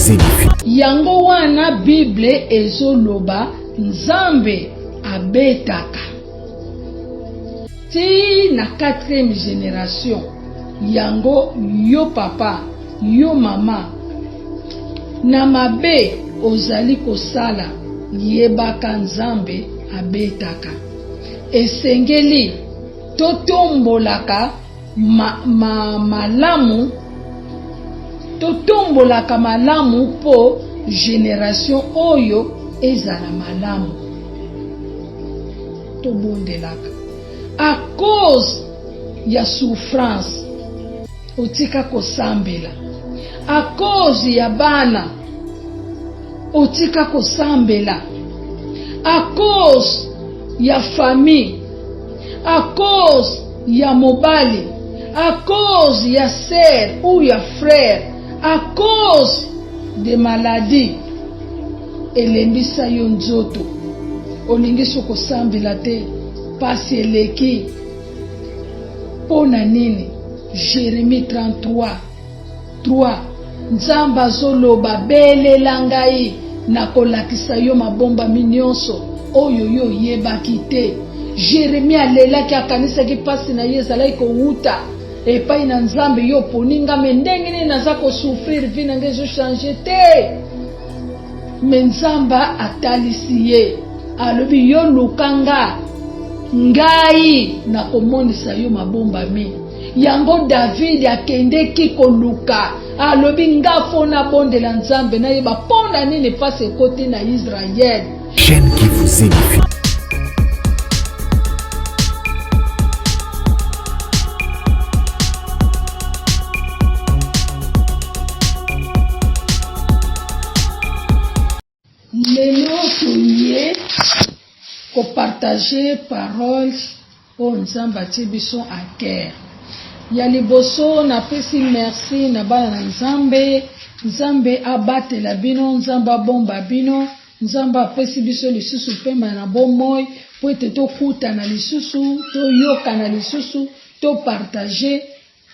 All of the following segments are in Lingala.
vous édifie. Yango wana Bible ezoloba Nzambe abetaka. Ti na 4e génération, yango yo papa, yo mama, na mabe ozali kosala, yebaka Nzambe abetaka. Esengeli totombolaka malamu, totombolaka malamu po génération oyo ezala malamu. Tobondelaka. À cause ya souffrance, otika kosambela. À cause ya bana, otika kosambela. À cause ya famille, à cause ya mobali, à cause ya sœur ou ya frère, à cause de maladie, elembisa yo nzoto. Olingi soko sambela te, pasi eleki. Pona nini? Jérémie 33:3. Nzamba zoloba belela ngai na kolakisa yo mabomba minyonso oyo yo yebaki te. Jérémie alelaki akanisaki pasi na ye ezalaki kowuta epai na Nzambe yo poninga mendenge nini naza kosouffrir vi na ngai ezochange te. Me Nzamba atalisi ye alobi yo lukanga ngai na komonisa yo mabomba mi. Yango David akendeki koluka alobi ngafo na bondela Nzambe na yeba ponda nini pasi kote na Israël. Chaîne qui vous édifie. Lelo toye ko partager parole o Nzambe atie biso a cœur. Ya liboso na pesi merci na bana na Nzambe. Nzambe abatela bino, Nzambe abomba bino, Nzambe apesi biso lisusu pema na bomoi po ete tokutana lisusu, toyokana lisusu, to partager.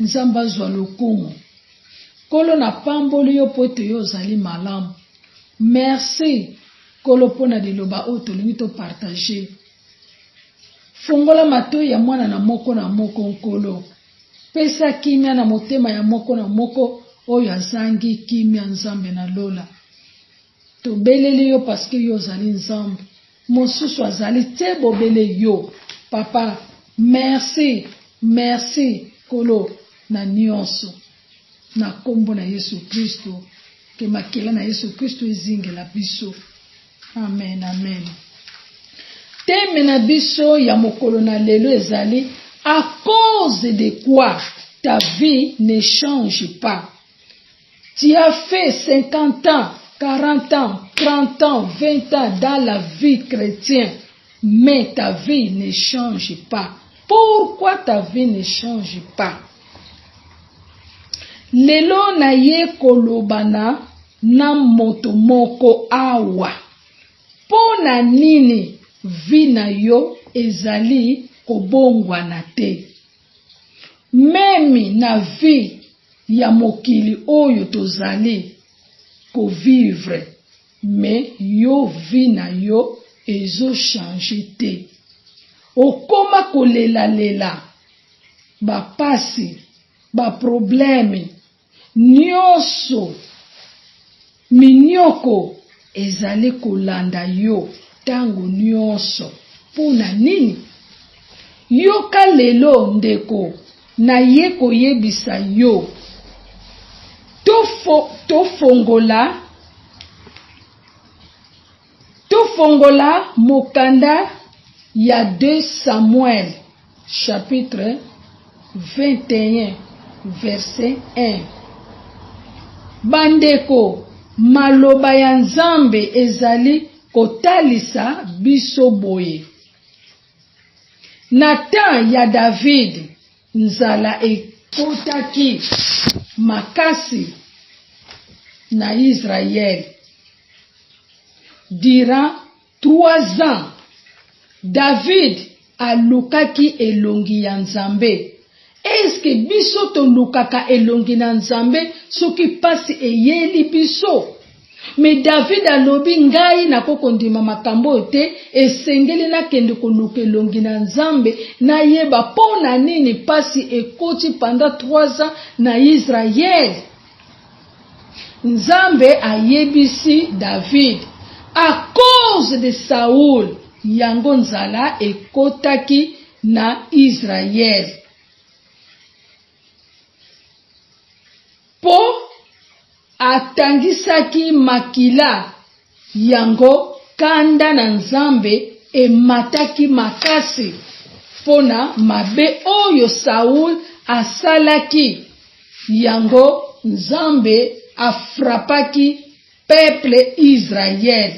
Nzambe azwa lokumu. Kolo na pamboli yo po ete yo ozali malamu. Merci kolo pona liloba oyo tolingi to partager. Fungola matoi ya mwana na moko nkolo. Pesa kimia na motema ya moko na moko oyo azangi kimia Nzambe na lola. Tobeleli yo paske yo ozali Nzambe. Mosusu azali te bobele yo. Papa, merci, merci kolo na nyonso. Na kombo na Yesu Kristo. Ke makela na Yesu Kristo ezingela biso. Amen, amen. Teme na biso ya mokolo na lelo ezali à cause de quoi ta vie ne change pas. Tu as fait 50 ans, 40 ans, 30 ans, 20 ans dans la vie chrétienne, mais ta vie ne change pas. Pourquoi ta vie ne change pas? Lelo na ye kolobana na moto moko awa. Pona nini vi na yo ezali kobongwana te? Memi na vi ya mokili oyo tozali kovivre, me yo vi na yo ezo change te. Okoma kolela bapasi, baprobleme, nyonso, minyoko ezali kolanda yo tango nyonso. Pona nini? Yoka lelo ndeko na ye koyebisa yo. Tofongola mokanda ya 2 Samuel chapitre 21 verset 1. Bandeko, maloba ya Nzambe ezali kotalisa biso boye. Na temps ya David, nzala ekotaki makasi na Israël. Durant 3 ans, David alukaki elongi ya Nzambe. Est-ce que biso to lukaka elongi na Nzambe soki pasi eyeli biso? Mais David alobi ngai na kokondima makambo te esengeli na kende koluka elongi na Nzambe na yeba pona nini pasi ekoti pendant 3 ans na Israël. Nzambe ayebisi David à cause de Saoul yango nzala ekotaki na Israël. Po atangisaki makila yango kanda na Nzambe emataki makasi pona mabe oyo Saoul asalaki yango Nzambe afrapaki peuple Israël.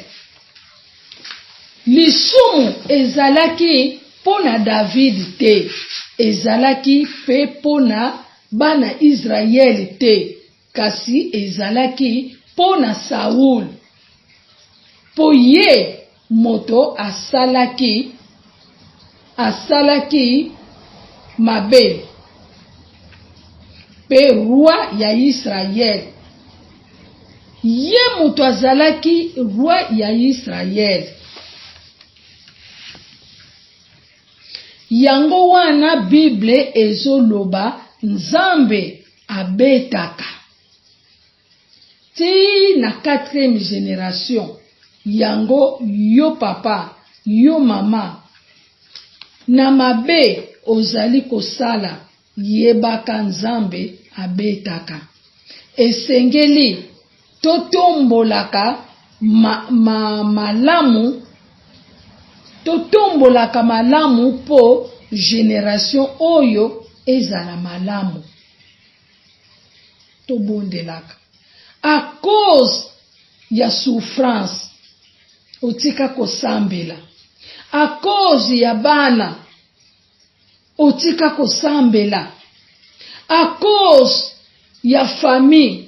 Lisumu ezalaki pona David te, ezalaki pe pona bana Israël te, kasi ezalaki pona Saoul. Po ye moto asalaki mabe pe roi ya Israël. Ye moto azalaki roi ya Israël. Yango wana Bible ezoloba Nzambe abetaka. Ti na 4e génération. Yango yo papa, yo mama. Na mabe ozali kosala yebaka Nzambe abetaka. Esengeli totombolaka malamu. Totombolaka malamu po génération oyo ezala malamu. Tobondelaka. À cause ya souffrance otika kosambela. À cause ya bana otika kosambela. À cause ya famille.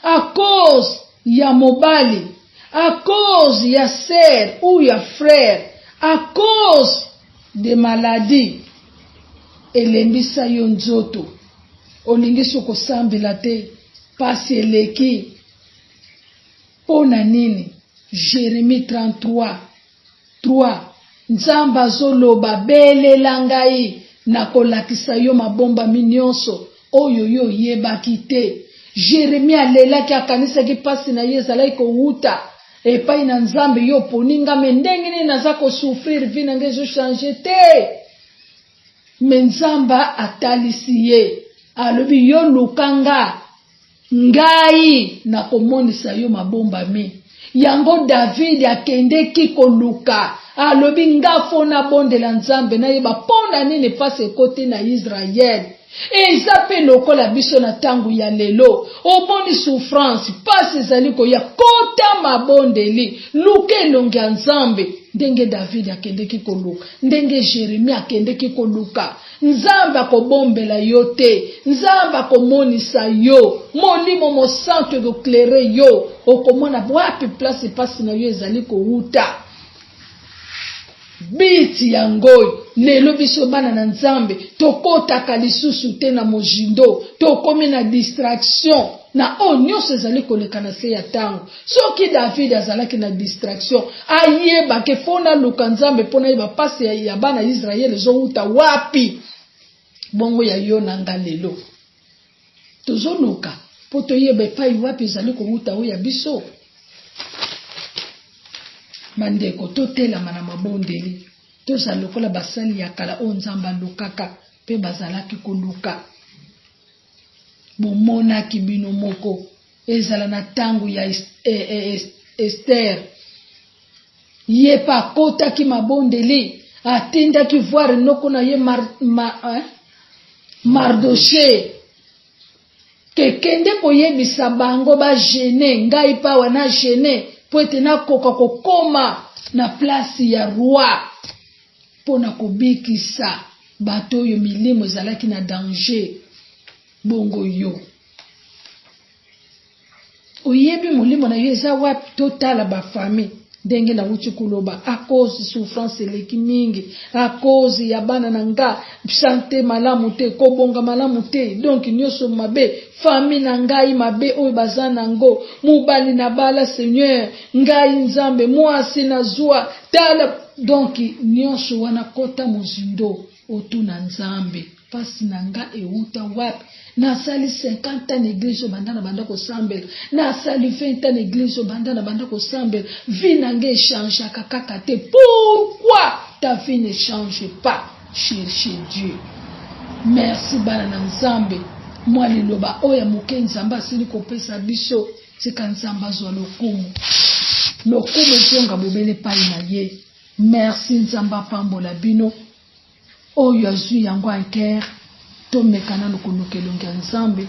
À cause ya mobali. À cause ya sœur ou ya frère. À cause de maladies, elembisa yo nzoto. Olingi soko sambela te, pasi eleki. Pona nini? Jérémie 33:3. Nzamba zoloba belela ngai na kolakisa yo mabomba minyonso oyo yo yebaki te. Jérémie alelaki akanisaki pasi na ye ezalaki kowuta epai na Nzambe yo poninga mendenge nini naza kosouffrir vi na ngezo changer te. Me Nzamba atalisi ye alobi yo lukanga ngai na komonisa yo mabomba mi. Yango David akendeki koluka alobi ngafo na bondela Nzambe na yeba pona nini pasi ekote na Israël. Eza pe lokola biso na tangu ya lelo omoni souffrance pasi ezali koya kota mabondeli luke elongi ya Nzambe. Ndenge David akendeki koluka, ndenge Jérémie akendeki koluka. Nzambe akobombela yo te, Nzambe akomonisa yo molimo mosantu ekoclaire yo okomona wapi place pasi na yo ezali kowuta. Biti ya ngoi lelo biso bana na Nzambe tokotaka lisusu te na mojindo, tokomi na distraction na nyonso ezali koleka na se ya tango. Soki David azalaki na distraction ayeba ke fona luka Nzambe pona yeba pasi ya bana Israël ezowuta wapi. Bongo ya yo na nga lelo tozoluka po toyeba epai wapi ezali kowuta oyo ya biso. Mandeko totelama na mabondeli tozala lokola basali ya kala o Nzambe alukaka pe bazalaki koluka. Bomonaki bino moko ezala na tangu ya Esther ye pa kotaki mabondeli atindaki voir noko na ye Mardoché kekende koyebisa bango ba gene ngai pa wana gene po ete nakoka kokoma na place ya roi pona kobikisa bato oyo milimo ezalaki na danger. Bongo yo oyebi molimo na yo eza wapi? Totala ba famille ndenge na wuti kuloba à cause souffrance eleki mingi à cause ya bana nanga santé malamu te kobonga malamu te donc nyonso mabe famille na ngai mabe oyo baza nango mobali na bala Seigneur ngai nzambe mwasi na zwa tala donc nyonso wana kota mozindo otuna nzambe pasi nanga euta wapi nasali 50 ans église banda na banda ko sambela nasali 20 ans église banda na banda ko sambela vie nanga change kaka te pourquoi ta vie ne change pas chercher Dieu merci bana na nzambe mwa liloba oya moke nzamba asili kopesa biso tika nzamba zwa lokumu zonga bobele pai na ye merci nzamba pambola bino oyo azwi yango anker tomekana lukunukelongi ya nzambe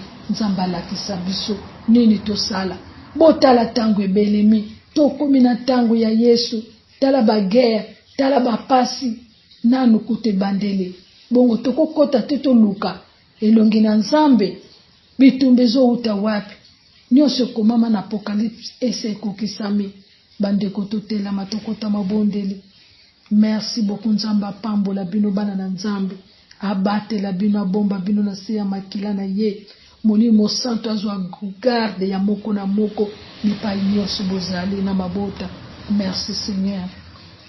alakisa biso nini tosala botala tango ebelemi tokomi na tango ya Yesu tala bagere tala bapasi nanu kute bandele bongo tokokota te toluka elongi na nzambe bitumba ezouta wapi nyonso komama na apocalypse ese ekokisami bandeko totelama tokota mabondeli merci beaucoup nzambe apambola bino bana na nzambe abatela bino abomba bino na se ya makila na ye molimo santo azwa garde ya moko na moko lipai nyonso bozali na mabota merci Seigneur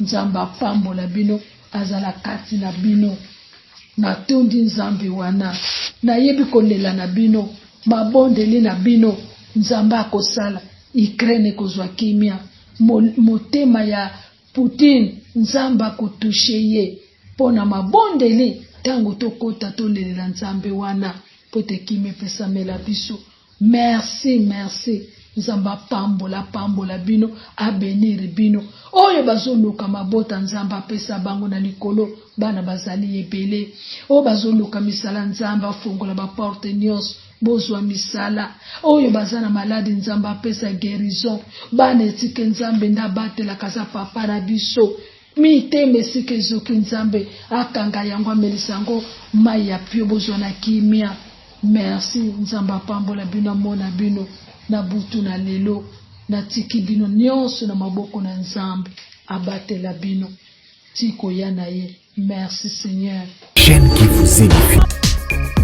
nzambe apambola bino azala kati na bino natondi nzambe wana nayebi kolela na bino mabondeli na bino nzambe akosala Ukraine kozwa kimia motema ya Poutine nzamba kotushe ye pona mabondeli tango tokota tolelela nzambe wana pote kimi pesa mela biso merci nzamba pambola bino abenir bino oyo bazoluka mabota nzamba pesa bango na likolo bana bazali ebele oyo bazoluka misala nzamba afongola ba porte nyonso bozwa misala oyo bazana maladi nzamba pesa guérison bana etike nzambe ndabatela kaza papa na biso miteme sike zoki nzambe akanga yango amelisango mai ya pio bozwa na kimia merci nzamba pambola bino mona bino na butu na lelo na tiki bino nyonso na maboko na nzambe abatela bino tiko ya na ye merci Seigneur chaîne qui vous édifie.